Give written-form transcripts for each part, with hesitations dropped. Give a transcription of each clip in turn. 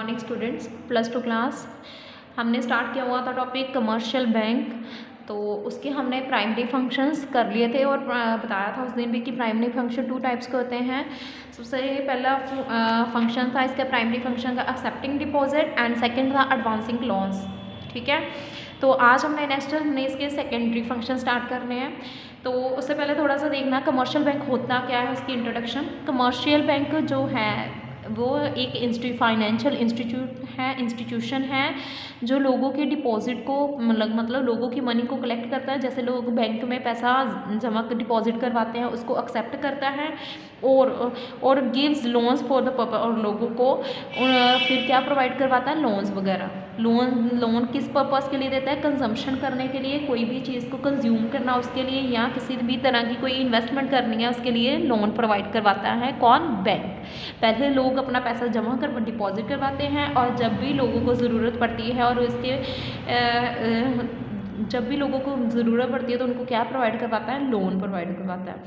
Morning students, plus two class हमने start किया हुआ था टॉपिक कमर्शियल बैंक। तो उसके हमने प्राइमरी फंक्शंस कर लिए थे और बताया था उस दिन भी कि प्राइमरी फंक्शन 2 टाइप्स के होते हैं। सबसे पहला फंक्शन था इसका प्राइमरी फंक्शन का एक्सेप्टिंग डिपॉजिट एंड सेकंड था एडवांसिंग लोन्स। ठीक है, तो आज हमने इसके सेकेंडरी फंक्शन स्टार्ट करने हैं। तो उससे पहले थोड़ा सा देखना कमर्शियल बैंक होता क्या है, उसकी इंट्रोडक्शन। कमर्शियल बैंक जो है वो एक फाइनेंशियल इंस्टीट्यूशन है जो लोगों के डिपॉजिट को मतलब लोगों की मनी को कलेक्ट करता है। जैसे लोग बैंक में पैसा जमा डिपॉजिट करवाते हैं उसको एक्सेप्ट करता है और gives loans for the purpose, और लोगों को फिर क्या प्रोवाइड करवाता है, लोन्स वगैरह। लोन किस पर्पस के लिए देता है, कंजम्पशन करने के लिए, कोई भी चीज़ को कंज्यूम करना उसके लिए, या किसी भी तरह की कोई इन्वेस्टमेंट करनी है उसके लिए लोन प्रोवाइड करवाता है कौन, बैंक। पहले लोग अपना पैसा जमा कर डिपॉजिट करवाते हैं और जब भी लोगों को ज़रूरत पड़ती है जब भी लोगों को ज़रूरत पड़ती है तो उनको क्या प्रोवाइड करवाता है, लोन प्रोवाइड करवाता है।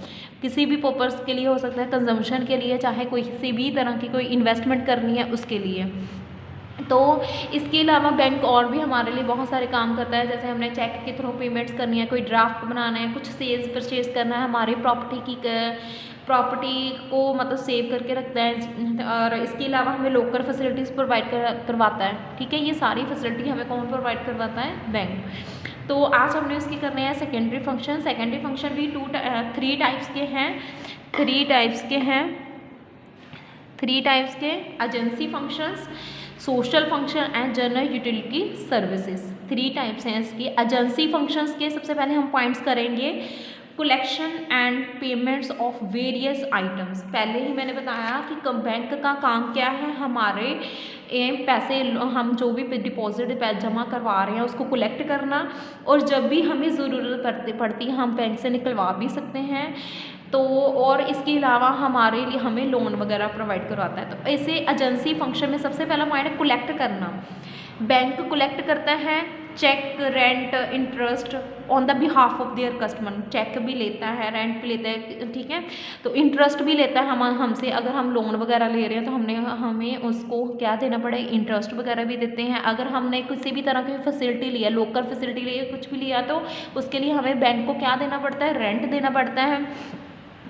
किसी भी पर्पस के लिए हो सकता है, कंजम्पशन के लिए, चाहे कोई किसी भी तरह की कोई इन्वेस्टमेंट करनी है उसके लिए। तो इसके अलावा बैंक और भी हमारे लिए बहुत सारे काम करता है। जैसे हमने चेक के थ्रू पेमेंट्स करनी है, कोई ड्राफ्ट बनाना है, कुछ सेल्स परचेज करना है, हमारी प्रॉपर्टी को मतलब सेव करके रखता है। और इसके अलावा हमें लोकल फैसिलिटीज़ प्रोवाइड करवाता है। ठीक है, ये सारी फैसिलिटी हमें कौन प्रोवाइड करवाता है, बैंक। तो आज हमने उसकी करने हैं सेकेंडरी फंक्शन। सेकेंडरी फंक्शन भी 3 टाइप्स के हैं। 3 टाइप्स के agency functions, social function and general utility services. 3 types हैं इसकी। एजेंसी फंक्शंस के सबसे पहले हम पॉइंट्स करेंगे collection and payments of various items. पहले ही मैंने बताया कि बैंक का काम क्या है, हमारे पैसे हम जो भी डिपॉजिट जमा करवा रहे हैं उसको कलेक्ट करना, और जब भी हमें ज़रूरत पड़ती है हम बैंक से निकलवा भी सकते हैं। तो और इसके अलावा हमारे लिए हमें लोन वगैरह प्रोवाइड करवाता है। तो ऐसे एजेंसी फंक्शन में सबसे पहला पॉइंट है कलेक्ट करना। बैंक कलेक्ट करता है cheque, rent, interest on the behalf of their customer. Cheque भी लेता है, रेंट भी लेता है, ठीक है, तो इंटरेस्ट भी लेता है हमसे। अगर हम लोन वगैरह ले रहे हैं तो हमें उसको क्या देना पड़ेगा, इंटरेस्ट वगैरह भी देते हैं। अगर हमने किसी भी तरह की फैसिलिटी लिया, लोकल फैसिलिटी लिया, कुछ भी लिया, तो उसके लिए हमें बैंक को क्या देना पड़ता है, रेंट देना पड़ता है।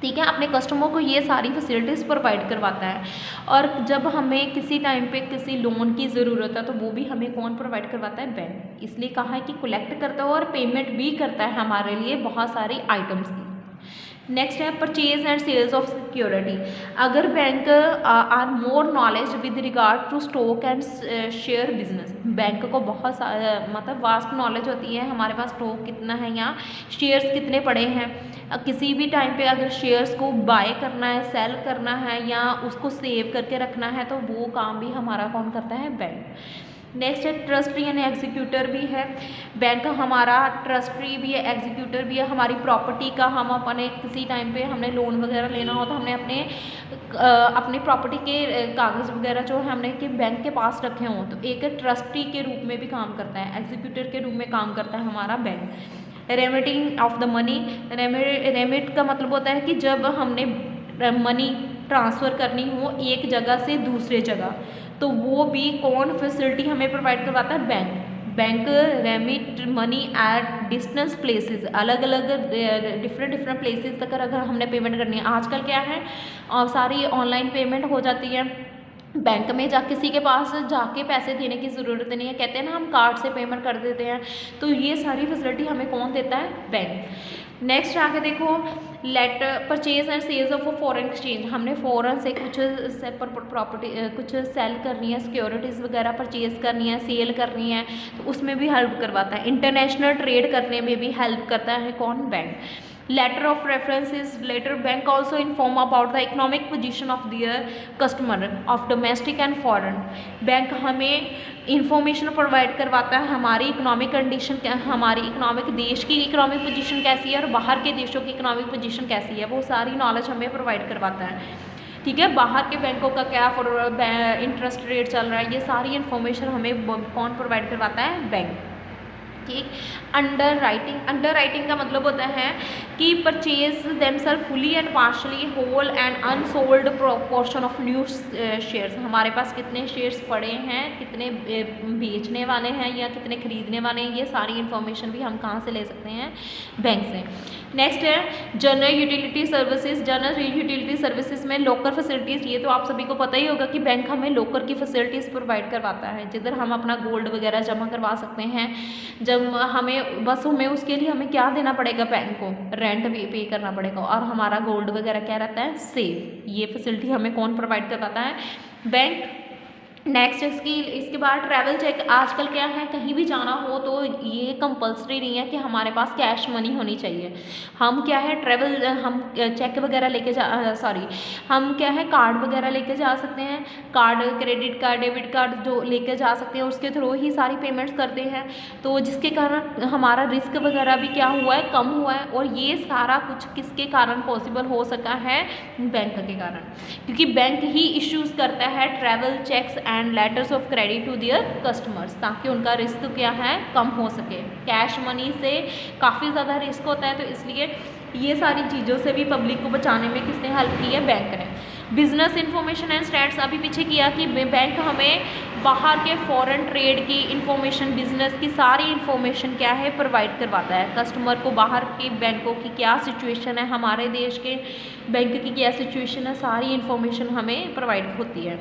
ठीक है, अपने कस्टमर को ये सारी फैसिलिटीज़ प्रोवाइड करवाता है। और जब हमें किसी टाइम पे किसी लोन की ज़रूरत है तो वो भी हमें कौन प्रोवाइड करवाता है, बैंक। इसलिए कहा है कि कलेक्ट करता है और पेमेंट भी करता है हमारे लिए बहुत सारी आइटम्स की। नेक्स्ट है purchase and sales of security. अगर bank are more knowledge with regard to stock and share business. Bank को बहुत मतलब वास्ट नॉलेज होती है हमारे पास स्टॉक कितना है या शेयर्स कितने पड़े हैं। किसी भी टाइम पे अगर शेयर्स को बाय करना है, सेल करना है या उसको सेव करके रखना है तो वो काम भी हमारा कौन करता है, बैंक। नेक्स्ट है ट्रस्टी यानी एग्जीक्यूटर भी है। बैंक हमारा ट्रस्टी भी है, एग्जीक्यूटर भी है। हमारी प्रॉपर्टी का हम अपने किसी टाइम पे हमने लोन वगैरह लेना हो तो हमने अपने प्रॉपर्टी के कागज़ वगैरह जो है हमने कि बैंक के पास रखे हों तो एक ट्रस्टी के रूप में भी काम करता है, एग्जीक्यूटर के रूप में काम करता है हमारा bank. Remitting of the money. Remit का मतलब होता है कि जब हमने मनी ट्रांसफ़र करनी हो एक जगह से दूसरे जगह, तो वो भी कौन फैसिलिटी हमें प्रोवाइड करवाता है, bank. Remit money at distance places, अलग अलग डिफरेंट प्लेसेस तक अगर हमने पेमेंट करनी है। आजकल क्या है सारी ऑनलाइन पेमेंट हो जाती है, बैंक में किसी के पास जाके पैसे देने की ज़रूरत नहीं है। कहते हैं ना हम कार्ड से पेमेंट कर देते हैं, तो ये सारी फैसिलिटी हमें कौन देता है, बैंक। नेक्स्ट आगे देखो letter purchase and sales of foreign exchange. हमने फॉरेन से कुछ प्रॉपर्टी कुछ सेल करनी है, सिक्योरिटीज़ वगैरह परचेज करनी है, सेल करनी है, तो उसमें भी हेल्प करवाता है। इंटरनेशनल ट्रेड करने में भी हेल्प करता है कौन, bank. Letter of references. Letter bank also inform about the economic position of their customer of domestic and foreign. Bank हमें इंफॉर्मेशन प्रोवाइड करवाता है हमारी इकोनॉमिक कंडीशन क्या, हमारी इकोनॉमिक देश की इकोनॉमिक पोजीशन कैसी है और बाहर के देशों की इकोनॉमिक पोजीशन कैसी है, वो सारी नॉलेज हमें प्रोवाइड करवाता है। ठीक है, बाहर के बैंकों का क्या इंटरेस्ट रेट चल रहा है, ये सारी इन्फॉर्मेशन हमें कौन प्रोवाइड करवाता है, बैंक। ठीक। अंडर राइटिंग का मतलब होता है कि purchase themselves fully and partially whole and unsold portion of new shares. हमारे पास कितने शेयर्स पड़े हैं, कितने बेचने वाले हैं या कितने खरीदने वाले हैं, ये सारी इन्फॉर्मेशन भी हम कहाँ से ले सकते हैं, बैंक से। नेक्स्ट है general utility services. General utility services में लॉकर फैसिलिटीज़, ये तो आप सभी को पता ही होगा कि बैंक हमें लॉकर की फैसिलिटीज़ प्रोवाइड करवाता है, जिधर हम अपना गोल्ड वगैरह जमा करवा सकते हैं। जब हमें उसके लिए हमें क्या देना पड़ेगा, बैंक को रेंट भी पे करना पड़ेगा, और हमारा गोल्ड वगैरह क्या रहता है, सेफ। ये फैसिलिटी हमें कौन प्रोवाइड करवाता है, बैंक। नेक्स्ट इसके बाद ट्रैवल चेक। आजकल क्या है, कहीं भी जाना हो तो ये कंपलसरी नहीं है कि हमारे पास कैश मनी होनी चाहिए। हम क्या है हम चेक वगैरह लेके हम क्या है कार्ड वगैरह लेके जा सकते हैं। Card, credit card, debit card जो लेके जा सकते हैं, उसके थ्रू ही सारी पेमेंट्स करते हैं। तो जिसके कारण हमारा रिस्क वगैरह भी क्या हुआ है, कम हुआ है। और ये सारा कुछ किसके कारण पॉसिबल हो सका है, बैंक के कारण, क्योंकि बैंक ही इश्यूज़ करता है travel cheques and letters of credit to their customers, ताकि उनका रिस्क क्या है, कम हो सके। कैश मनी से काफ़ी ज़्यादा रिस्क होता है, तो इसलिए ये सारी चीज़ों से भी पब्लिक को बचाने में किसने हेल्प की है, बैंक ने। बिजनेस इंफॉर्मेशन एंड स्टैट्स, अभी पीछे किया कि बैंक हमें बाहर के फॉरेन ट्रेड की इंफॉर्मेशन, बिजनेस की सारी इंफॉर्मेशन क्या है, प्रोवाइड करवाता है कस्टमर को। बाहर के बैंकों की क्या सिचुएशन है, हमारे देश के बैंक की क्या सिचुएशन है, सारी इंफॉर्मेशन हमें प्रोवाइड होती है।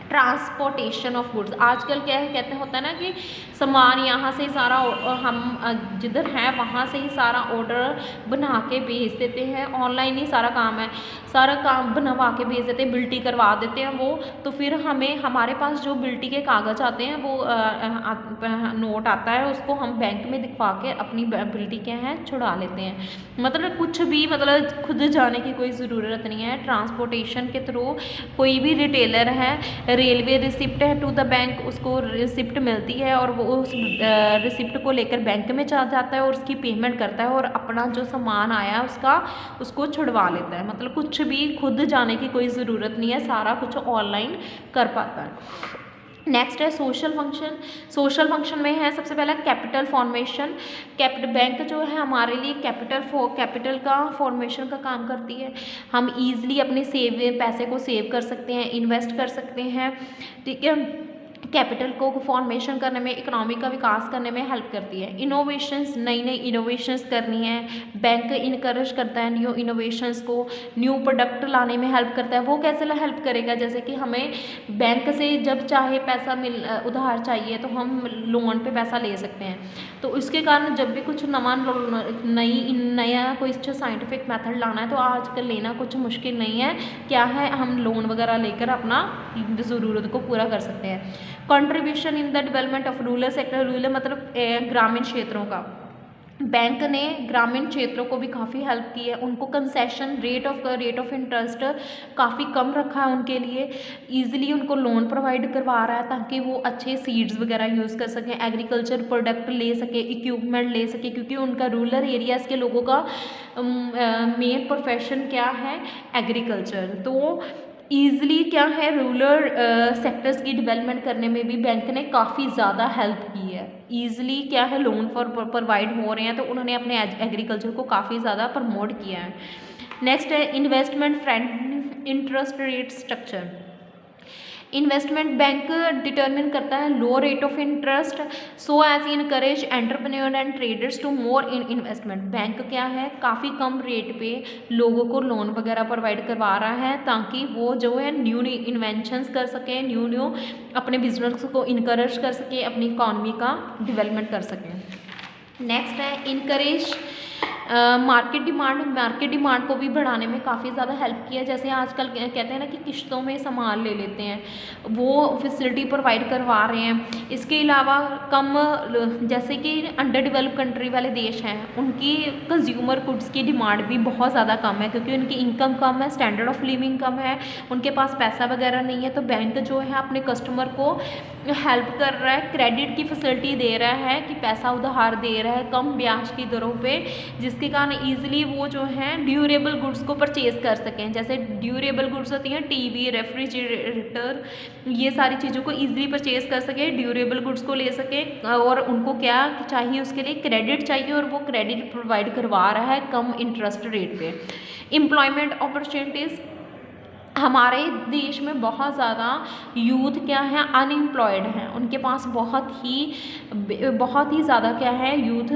ट्रांसपोर्टेशन ऑफ गुड्स, आजकल क्या है, कहते होता है ना कि सामान यहाँ से ही सारा हम जिधर है वहाँ से ही सारा ऑर्डर बना के भेज देते हैं। ऑनलाइन ही सारा काम है, सारा काम बनवा के भेज देते हैं, बिल्टी करवा देते हैं वो। तो फिर हमें हमारे पास जो बिल्टी के कागज़ आते हैं, वो नोट आता है, उसको हम बैंक में दिखवा के अपनी बिल्टी क्या है छुड़ा लेते हैं। मतलब कुछ भी, मतलब खुद जाने की कोई ज़रूरत नहीं है। ट्रांसपोर्टेशन के थ्रू कोई भी रिटेलर है, रेलवे रिसिप्ट है टू द बैंक, उसको रिसिप्ट मिलती है और वो उस रिसिप्ट को लेकर बैंक में चला जाता है और उसकी पेमेंट करता है और अपना जो सामान आया है उसको छुड़वा लेता है। मतलब कुछ भी खुद जाने की कोई ज़रूरत नहीं है, सारा कुछ ऑनलाइन कर पाता है। नेक्स्ट है सोशल फंक्शन। सोशल फंक्शन में है सबसे पहला कैपिटल फॉर्मेशन। बैंक जो है हमारे लिए कैपिटल का फॉर्मेशन का काम करती है। हम ईजिली अपने पैसे को सेव कर सकते हैं, इन्वेस्ट कर सकते हैं, ठीक है। कैपिटल को फॉर्मेशन करने में, इकोनॉमी का विकास करने में हेल्प करती है। इनोवेशंस, नई नई इनोवेशंस करनी है, बैंक इनकरेज करता है न्यू इनोवेशंस को, न्यू प्रोडक्ट लाने में हेल्प करता है। वो कैसे हेल्प करेगा, जैसे कि हमें बैंक से जब चाहे पैसा उधार चाहिए तो हम लोन पे पैसा ले सकते हैं। तो इसके कारण जब भी कुछ नया कोई साइंटिफिक मेथड लाना है तो आजकल लेना कुछ मुश्किल नहीं है। क्या है, हम लोन वगैरह लेकर अपना ज़रूरत को पूरा कर सकते हैं। Contribution in the development of rural sector. Rural मतलब ग्रामीण क्षेत्रों का। बैंक ने ग्रामीण क्षेत्रों को भी काफ़ी हेल्प की है। उनको कंसेशन रेट ऑफ इंटरेस्ट काफ़ी कम रखा है उनके लिए। ईजिली उनको लोन प्रोवाइड करवा रहा है ताकि वो अच्छे सीड्स वगैरह यूज़ कर सकें, एग्रीकल्चर प्रोडक्ट ले सके, इक्विपमेंट ले सके, क्योंकि उनका रूरल एरियाज़ के लोगों का मेन प्रोफेशन क्या है, एग्रीकल्चर। तो ईज़िली क्या है, रूरल सेक्टर्स की डेवलपमेंट करने में भी बैंक ने काफ़ी ज़्यादा हेल्प की है। ईज़िली क्या है, लोन प्रोवाइड हो रहे हैं, तो उन्होंने अपने एग्रीकल्चर को काफ़ी ज़्यादा प्रमोट किया है। नेक्स्ट है investment friendly interest rate structure. Investment bank determine करता है low rate of interest so as encourage entrepreneur and traders to more in investment. Bank क्या है, काफ़ी कम रेट पे लोगों को लोन वगैरह प्रोवाइड करवा रहा है ताकि वो जो है न्यू इन्वेंशंस कर सकें, न्यू अपने बिजनेस को इनकरेज कर सकें, अपनी इकॉनमी का डेवलपमेंट कर सकें। नेक्स्ट है इनकरेज मार्केट डिमांड को भी बढ़ाने में काफ़ी ज़्यादा हेल्प किया। जैसे आजकल कहते हैं ना कि किश्तों में सामान ले लेते हैं, वो फैसिलिटी प्रोवाइड करवा रहे हैं। इसके अलावा जैसे कि अंडर डेवलप कंट्री वाले देश हैं, उनकी कंज्यूमर गुड्स की डिमांड भी बहुत ज़्यादा कम है, क्योंकि उनकी इनकम कम है, स्टैंडर्ड ऑफ लिविंग कम है, उनके पास पैसा वगैरह नहीं है। तो बैंक जो है अपने कस्टमर को हेल्प कर रहा है, क्रेडिट की फैसिलिटी दे रहा है कि पैसा उधार दे रहा है कम ब्याज की दरों पे, जिसके जिसके कारण ईजिली वो जो है ड्यूरेबल गुड्स को परचेज कर सकें। जैसे ड्यूरेबल गुड्स होती हैं टीवी, रेफ्रिजरेटर, ये सारी चीज़ों को ईजिली परचेज कर सकें, ड्यूरेबल गुड्स को ले सकें। और उनको क्या चाहिए, उसके लिए क्रेडिट चाहिए और वो क्रेडिट प्रोवाइड करवा रहा है कम इंटरेस्ट रेट पे। एम्प्लॉयमेंट अपॉर्चुनिटीज़, हमारे देश में बहुत ज़्यादा यूथ क्या है, अनएम्प्लॉयड हैं, उनके पास बहुत ही ज़्यादा क्या है, यूथ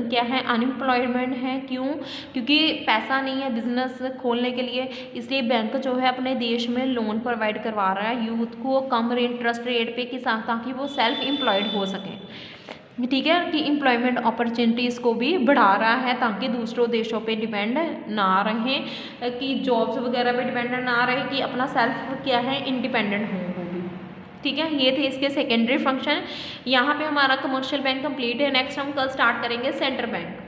क्या है, अनएम्प्लॉयमेंट है। क्यों? क्योंकि पैसा नहीं है बिजनेस खोलने के लिए, इसलिए बैंक जो है अपने देश में लोन प्रोवाइड करवा रहा है यूथ को कम इंटरेस्ट रेट पे, कि ताकि वो सेल्फ एम्प्लॉयड हो सकें। ठीक है, कि एम्प्लॉयमेंट अपॉर्चुनिटीज़ को भी बढ़ा रहा है ताकि दूसरों देशों पे डिपेंड ना रहें, कि जॉब्स वगैरह पे डिपेंड ना रहे, कि अपना सेल्फ क्या है इंडिपेंडेंट हो वो भी। ठीक है, ये थे इसके सेकेंडरी फंक्शन। यहाँ पे हमारा कमर्शियल बैंक कंप्लीट है। नेक्स्ट हम कल स्टार्ट करेंगे सेंट्रल बैंक।